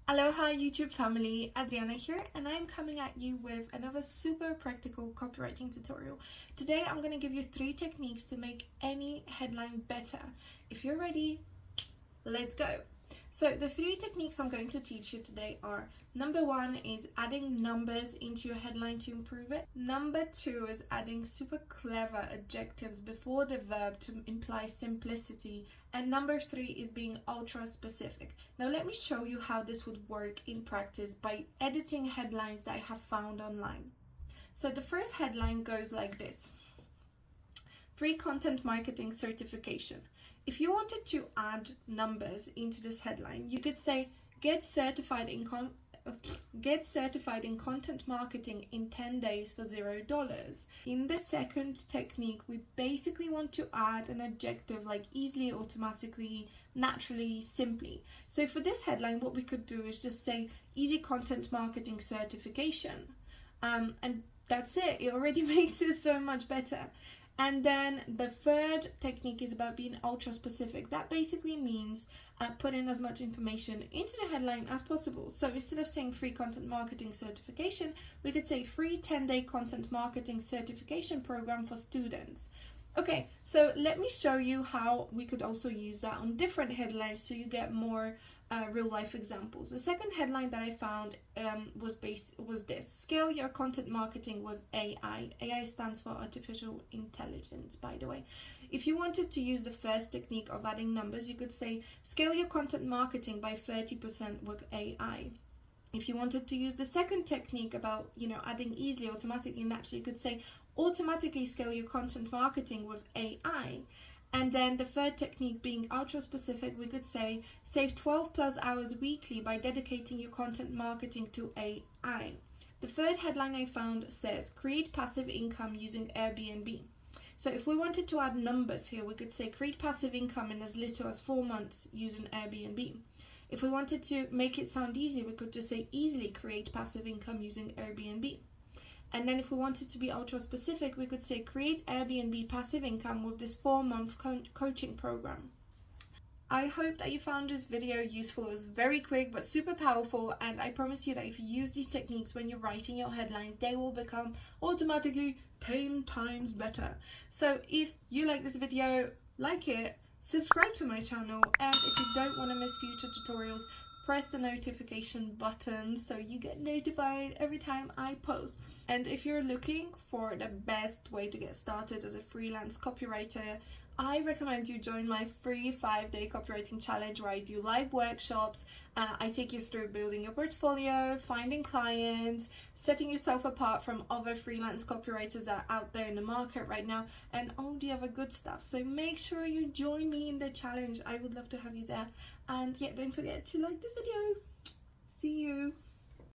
Aloha YouTube family, Adriana here, and I'm coming at you with another super practical copywriting tutorial. Today I'm going to give you 3 techniques to make any headline better. If you're ready, let's go. So the 3 techniques I'm going to teach you today are: number 1 is adding numbers into your headline to improve it. Number 2 is adding super clever adjectives before the verb to imply simplicity. And number 3 is being ultra specific. Now let me show you how this would work in practice by editing headlines that I have found online. So the first headline goes like this: free content marketing certification. If you wanted to add numbers into this headline, you could say get certified in content marketing in 10 days for $0. In the second technique, we basically want to add an adjective like easily, automatically, naturally, simply. So for this headline, what we could do is just say easy content marketing certification. And that's it. It already makes it so much better. And then the third technique is about being ultra specific. That basically means putting as much information into the headline as possible. So instead of saying free content marketing certification, we could say free 10-day content marketing certification program for students. Okay, so let me show you how we could also use that on different headlines so you get more real life examples. The second headline that I found was this: scale your content marketing with AI. AI stands for artificial intelligence, by the way. If you wanted to use the first technique of adding numbers, you could say scale your content marketing by 30% with AI. If you wanted to use the second technique about, adding easily, automatically, naturally, you could say automatically scale your content marketing with AI. And then the third technique, being ultra specific, we could say save 12 plus hours weekly by dedicating your content marketing to AI. The third headline I found says create passive income using Airbnb. So if we wanted to add numbers here, we could say create passive income in as little as 4 months using Airbnb. If we wanted to make it sound easy, we could just say easily create passive income using Airbnb. And then if we wanted to be ultra specific, we could say create Airbnb passive income with this 4-month coaching program. I hope that you found this video useful. It was very quick but super powerful, and I promise you that if you use these techniques when you're writing your headlines, they will become automatically 10 times better. So if you like this video, like it, subscribe to my channel, and if you don't want to miss future tutorials, press the notification button so you get notified every time I post. And if you're looking for the best way to get started as a freelance copywriter, I recommend you join my free 5-day copywriting challenge where I do live workshops. I take you through building your portfolio, finding clients, setting yourself apart from other freelance copywriters that are out there in the market right now, and all the other good stuff. So make sure you join me in the challenge. I would love to have you there. And yeah, don't forget to like this video. See you.